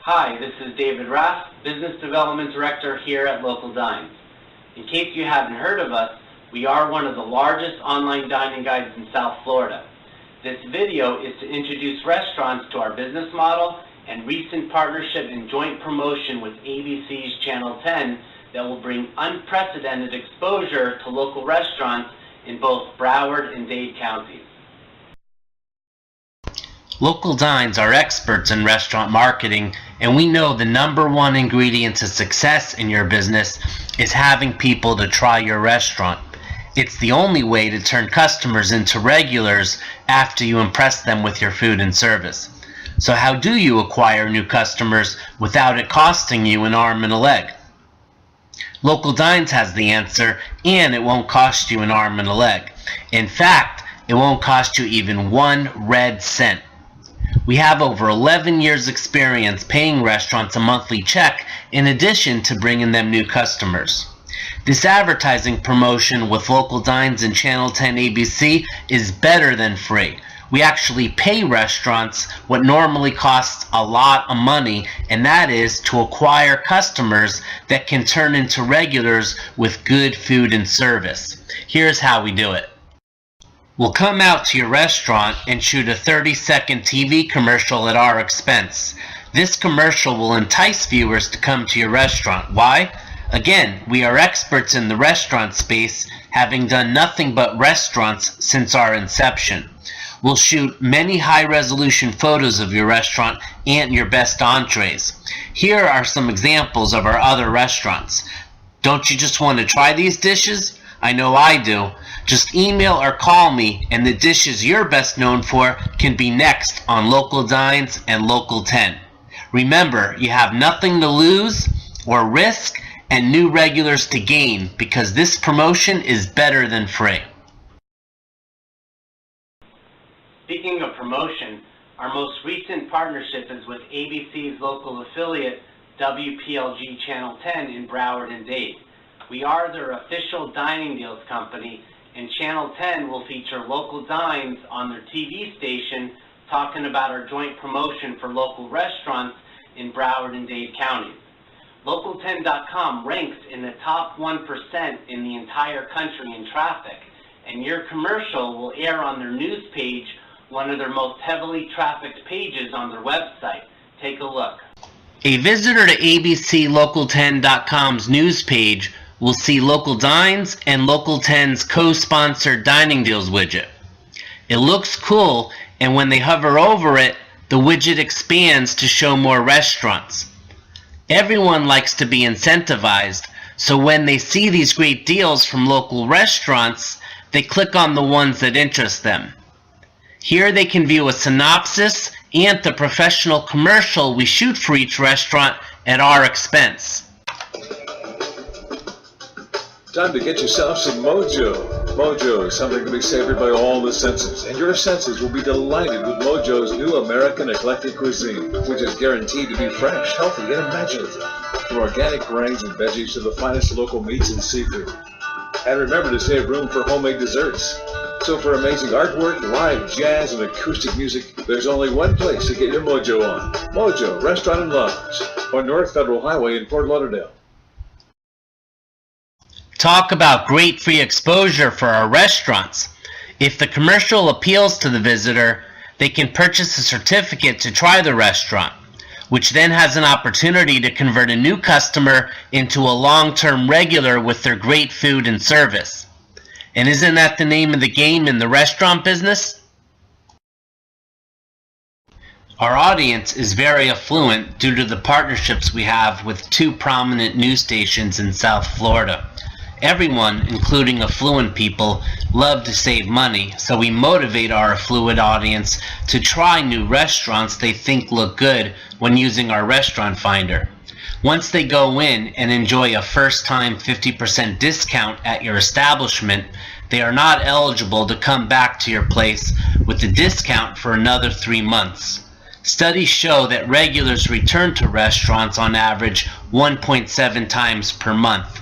Hi, this is David Raff, Business Development Director here at Local Dines. In case you haven't heard of us, we are one of the largest online dining guides in South Florida. This video is to introduce restaurants to our business model and recent partnership and joint promotion with ABC's Channel 10 that will bring unprecedented exposure to local restaurants in both Broward and Dade counties. Local Dines are experts in restaurant marketing, and we know the #1 ingredient to success in your business is having people to try your restaurant. It's the only way to turn customers into regulars after you impress them with your food and service. So how do you acquire new customers without it costing you an arm and a leg? Local Dines has the answer, and it won't cost you an arm and a leg. In fact, it won't cost you even 1 red cent. We have over 11 years experience paying restaurants a monthly check in addition to bringing them new customers. This advertising promotion with Local Dines and Channel 10 ABC is better than free. We actually pay restaurants what normally costs a lot of money, and that is to acquire customers that can turn into regulars with good food and service. Here's how we do it. We'll come out to your restaurant and shoot a 30-second TV commercial at our expense. This commercial will entice viewers to come to your restaurant. Why? Again, we are experts in the restaurant space, having done nothing but restaurants since our inception. We'll shoot many high-resolution photos of your restaurant and your best entrees. Here are some examples of our other restaurants. Don't you just want to try these dishes? I know I do. Just email or call me, and the dishes you're best known for can be next on Local Dines and Local 10. Remember, you have nothing to lose or risk and new regulars to gain, because this promotion is better than free. Speaking of promotion, our most recent partnership is with ABC's local affiliate, WPLG Channel 10 in Broward and Dade. We are their official dining deals company, and Channel 10 will feature Local Dines on their TV station talking about our joint promotion for local restaurants in Broward and Dade counties. Local10.com ranks in the top 1% in the entire country in traffic, and your commercial will air on their news page, one of their most heavily trafficked pages on their website. Take a look. A visitor to ABC Local10.com's news page will see Local Dines and Local 10's co-sponsored dining deals widget. It looks cool, and when they hover over it, the widget expands to show more restaurants. Everyone likes to be incentivized, so when they see these great deals from local restaurants, they click on the ones that interest them. Here they can view a synopsis and the professional commercial we shoot for each restaurant at our expense. Time to get yourself some Mojo. Mojo is something to be savored by all the senses, and your senses will be delighted with Mojo's new American eclectic cuisine, which is guaranteed to be fresh, healthy, and imaginative, from organic grains and veggies to the finest local meats and seafood. And remember to save room for homemade desserts. So for amazing artwork, live jazz, and acoustic music, there's only one place to get your Mojo on. Mojo Restaurant and Lounge on North Federal Highway in Fort Lauderdale. Talk about great free exposure for our restaurants. If the commercial appeals to the visitor, they can purchase a certificate to try the restaurant, which then has an opportunity to convert a new customer into a long-term regular with their great food and service. And isn't that the name of the game in the restaurant business? Our audience is very affluent due to the partnerships we have with 2 prominent news stations in South Florida. Everyone, including affluent people, love to save money, so we motivate our affluent audience to try new restaurants they think look good when using our restaurant finder. Once they go in and enjoy a first-time 50% discount at your establishment, they are not eligible to come back to your place with the discount for another 3 months. Studies show that regulars return to restaurants on average 1.7 times per month.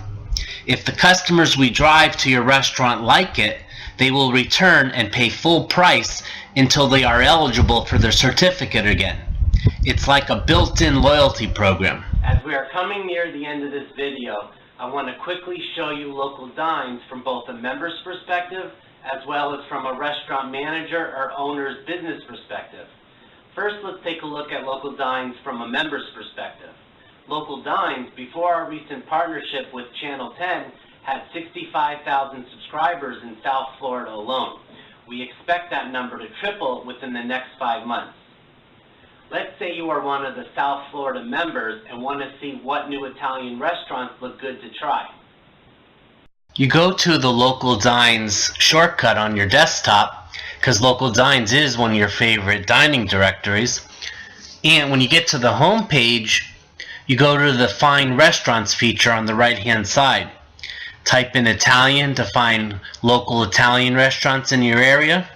If the customers we drive to your restaurant like it, they will return and pay full price until they are eligible for their certificate again. It's like a built-in loyalty program. As we are coming near the end of this video, I want to quickly show you Local Dines from both a member's perspective as well as from a restaurant manager or owner's business perspective. First, let's take a look at Local Dines from a member's perspective. Local Dines, before our recent partnership with Channel 10, had 65,000 subscribers in South Florida alone. We expect that number to triple within the next 5 months. Let's say you are one of the South Florida members and want to see what new Italian restaurants look good to try. You go to the Local Dines shortcut on your desktop, because Local Dines is one of your favorite dining directories. And when you get to the home page, you go to the Find Restaurants feature on the right-hand side. Type in Italian to find local Italian restaurants in your area.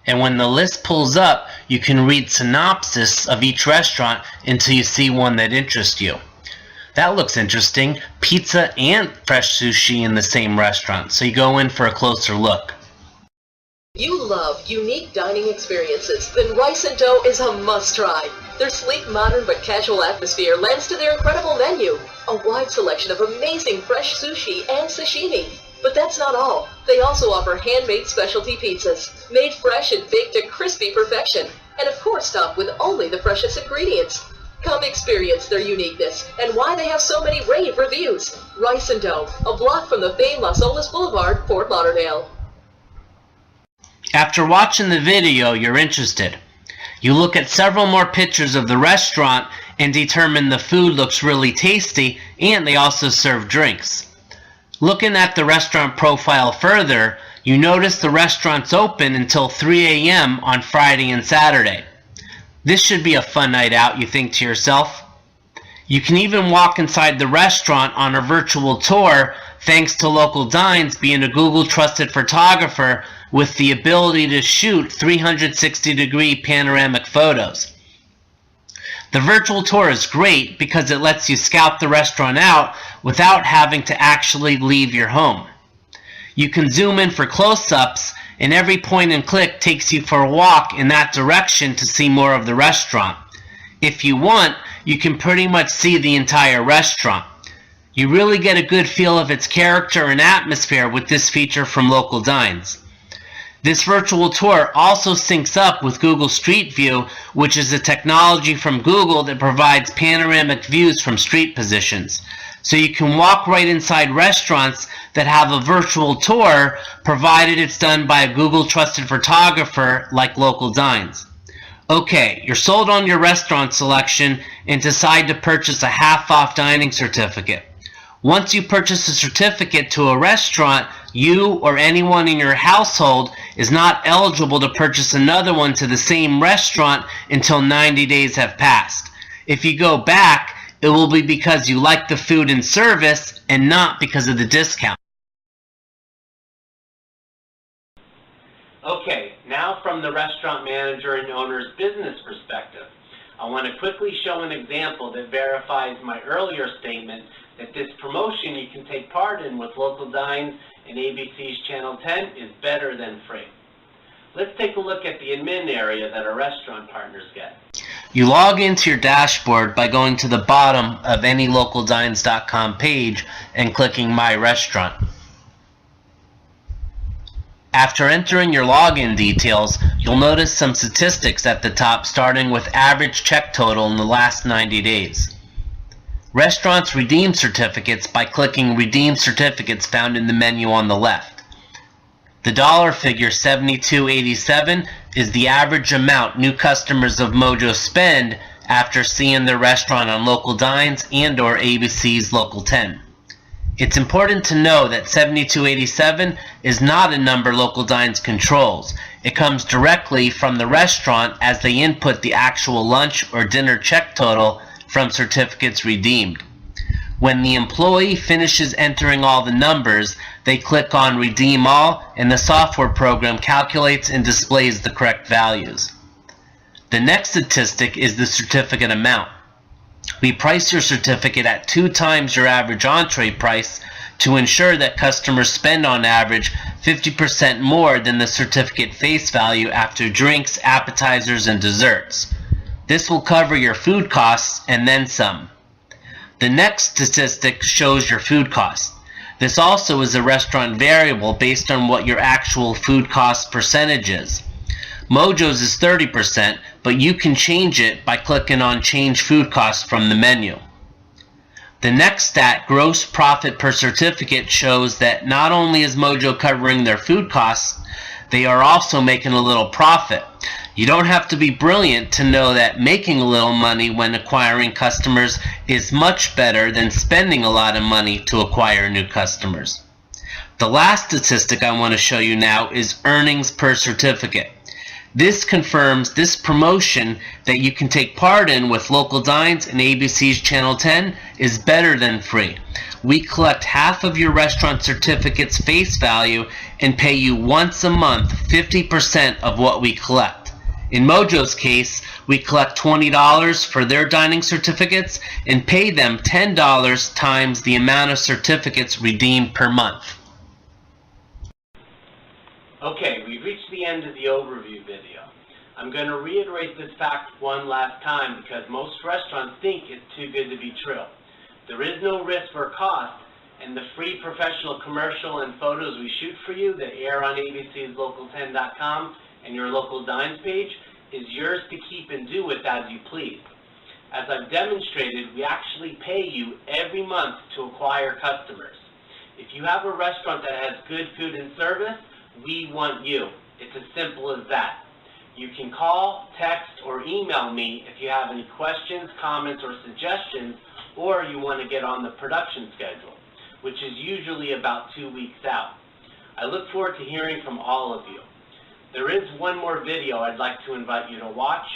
And when the list pulls up, you can read synopsis of each restaurant until you see one that interests you. That looks interesting. Pizza and fresh sushi in the same restaurant. So you go in for a closer look. You love unique dining experiences, then Rice & Dough is a must-try. Their sleek, modern, but casual atmosphere lends to their incredible menu. A wide selection of amazing fresh sushi and sashimi. But that's not all. They also offer handmade specialty pizzas, made fresh and baked to crispy perfection. And of course topped with only the freshest ingredients. Come experience their uniqueness and why they have so many rave reviews. Rice & Dough, a block from the famed Las Olas Boulevard, Fort Lauderdale. After watching the video, you're interested. You look at several more pictures of the restaurant and determine the food looks really tasty, and they also serve drinks. Looking at the restaurant profile further, you notice the restaurant's open until 3 a.m. on Friday and Saturday. This should be a fun night out, you think to yourself. You can even walk inside the restaurant on a virtual tour thanks to Local Dines being a Google trusted photographer with the ability to shoot 360-degree panoramic photos. The virtual tour is great because it lets you scout the restaurant out without having to actually leave your home. You can zoom in for close-ups, and every point and click takes you for a walk in that direction to see more of the restaurant. If you want, you can pretty much see the entire restaurant. You really get a good feel of its character and atmosphere with this feature from Local Dines. This virtual tour also syncs up with Google Street View, which is a technology from Google that provides panoramic views from street positions. So you can walk right inside restaurants that have a virtual tour, provided it's done by a Google trusted photographer like Local Dines. Okay, you're sold on your restaurant selection and decide to purchase a half-off dining certificate. Once you purchase a certificate to a restaurant, you or anyone in your household is not eligible to purchase another one to the same restaurant until 90 days have passed. If you go back, it will be because you like the food and service and not because of the discount. Okay, now from the restaurant manager and owner's business perspective, I want to quickly show an example that verifies my earlier statement that this promotion you can take part in with Local Dines and ABC's Channel 10 is better than free. Let's take a look at the admin area that our restaurant partners get. You log into your dashboard by going to the bottom of any localdines.com page and clicking My Restaurant. After entering your login details, you'll notice some statistics at the top, starting with average check total in the last 90 days. Restaurants redeem certificates by clicking Redeem Certificates found in the menu on the left. The dollar figure $72.87 is the average amount new customers of Mojo spend after seeing their restaurant on Local Dines and or ABC's Local 10. It's important to know that $72.87 is not a number Local Dines controls. It comes directly from the restaurant as they input the actual lunch or dinner check total from certificates redeemed. When the employee finishes entering all the numbers, they click on Redeem All and the software program calculates and displays the correct values. The next statistic is the certificate amount. We price your certificate at 2 times your average entree price to ensure that customers spend on average 50% more than the certificate face value after drinks, appetizers, and desserts. This will cover your food costs and then some. The next statistic shows your food costs. This also is a restaurant variable based on what your actual food cost percentage is. Mojo's is 30%, but you can change it by clicking on Change Food Costs from the menu. The next stat, gross profit per certificate, shows that not only is Mojo covering their food costs, they are also making a little profit. You don't have to be brilliant to know that making a little money when acquiring customers is much better than spending a lot of money to acquire new customers. The last statistic I want to show you now is earnings per certificate. This confirms this promotion that you can take part in with Local Dines and ABC's Channel 10 is better than free. We collect half of your restaurant certificate's face value and pay you once a month 50% of what we collect. In Mojo's case, we collect $20 for their dining certificates and pay them $10 times the amount of certificates redeemed per month. Okay, we've reached the end of the overview video. I'm going to reiterate this fact one last time because most restaurants think it's too good to be true. There is no risk or cost, and the free professional commercial and photos we shoot for you that air on abcslocal10.com and your Local Dines page is yours to keep and do with as you please. As I've demonstrated, we actually pay you every month to acquire customers. If you have a restaurant that has good food and service, we want you. It's as simple as that. You can call, text, or email me if you have any questions, comments, or suggestions, or you want to get on the production schedule, which is usually about 2 weeks out. I look forward to hearing from all of you. There is one more video I'd like to invite you to watch.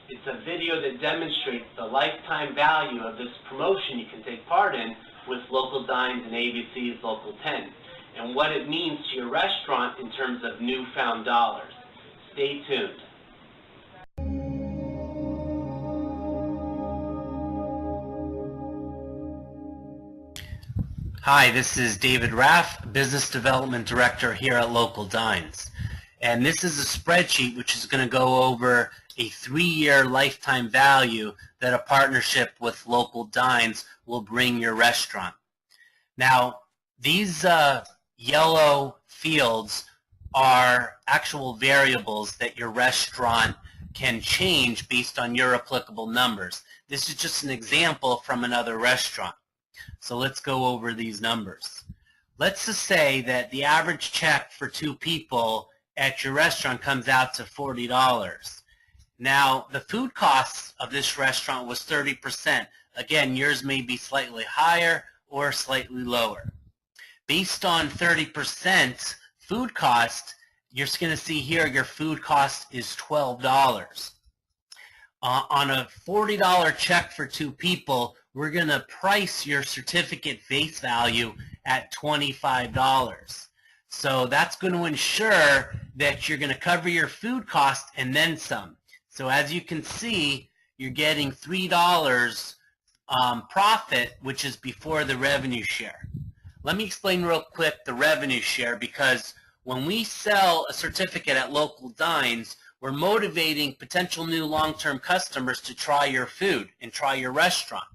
It's a video that demonstrates the lifetime value of this promotion you can take part in with Local Dines and ABC's Local 10, and what it means to your restaurant in terms of newfound dollars. Stay tuned. Hi, this is David Raff, Business Development Director here at Local Dines. And this is a spreadsheet which is going to go over a 3-year lifetime value that a partnership with Local Dines will bring your restaurant. Now, these yellow fields are actual variables that your restaurant can change based on your applicable numbers. This is just an example from another restaurant. So let's go over these numbers. Let's just say that the average check for 2 people at your restaurant comes out to $40. Now, the food costs of this restaurant was 30%. Again, yours may be slightly higher or slightly lower. Based on 30% food cost, you're going to see here your food cost is $12. On a $40 check for 2 people, we're going to price your certificate face value at $25. So that's going to ensure that you're going to cover your food cost and then some. So as you can see, you're getting $3 profit, which is before the revenue share. Let me explain real quick the revenue share, because when we sell a certificate at Local Dines, we're motivating potential new long-term customers to try your food and try your restaurant.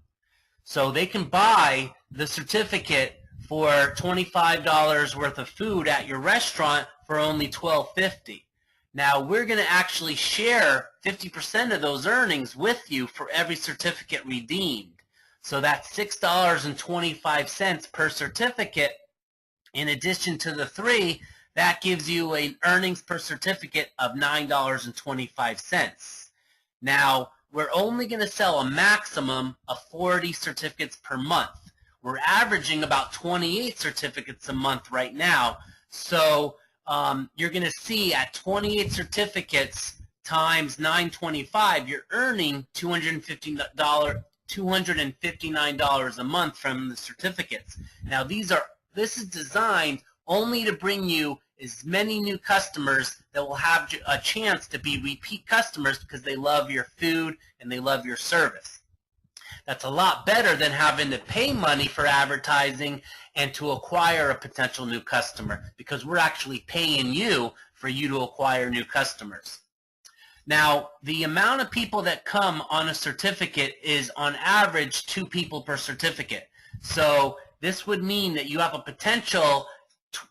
So they can buy the certificate for $25 worth of food at your restaurant for only $12.50. Now, we're going to actually share 50% of those earnings with you for every certificate redeemed. So that's $6.25 per certificate. In addition to the 3, that gives you an earnings per certificate of $9.25. Now, we're only going to sell a maximum of 40 certificates per month. We're averaging about 28 certificates a month right now. So you're going to see at 28 certificates times $9.25, you're earning $259 a month from the certificates. Now this is designed only to bring you as many new customers that will have a chance to be repeat customers because they love your food and they love your service. That's a lot better than having to pay money for advertising and to acquire a potential new customer, because we're actually paying you for you to acquire new customers. Now, the amount of people that come on a certificate is on average 2 people per certificate. So this would mean that you have a potential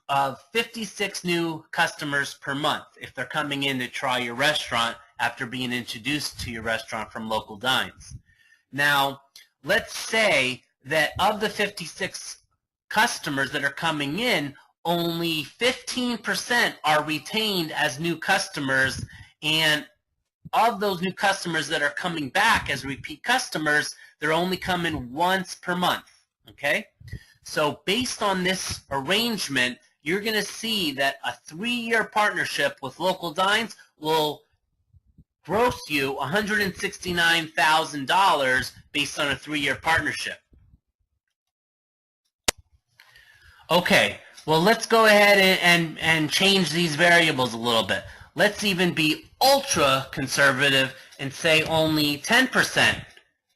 of 56 new customers per month if they're coming in to try your restaurant after being introduced to your restaurant from Local Dines. Now, let's say that of the 56 customers that are coming in, only 15% are retained as new customers, and of those new customers that are coming back as repeat customers, they're only coming once per month, okay? So based on this arrangement, you're going to see that a 3-year partnership with Local Dines will gross you $169,000 based on a 3-year partnership. Okay, well, let's go ahead and change these variables a little bit. Let's even be ultra conservative and say only 10%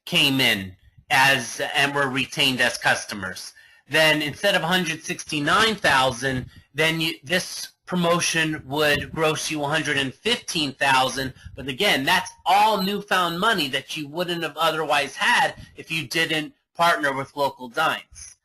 came in and were retained as customers. Then instead of $169,000, then this promotion would gross you $115,000. But again, that's all newfound money that you wouldn't have otherwise had if you didn't partner with Local Dines.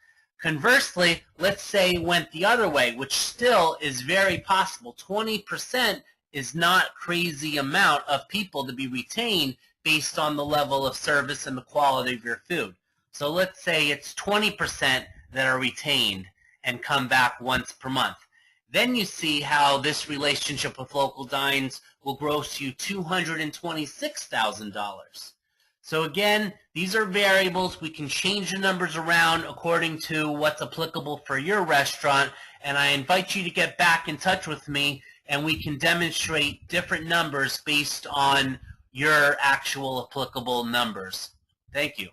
Conversely, let's say it went the other way, which still is very possible. 20% is not crazy amount of people to be retained based on the level of service and the quality of your food. So let's say it's 20% that are retained and come back once per month. Then you see how this relationship with Local Dines will gross you $226,000. So again, these are variables. We can change the numbers around according to what's applicable for your restaurant, and I invite you to get back in touch with me and we can demonstrate different numbers based on your actual applicable numbers. Thank you.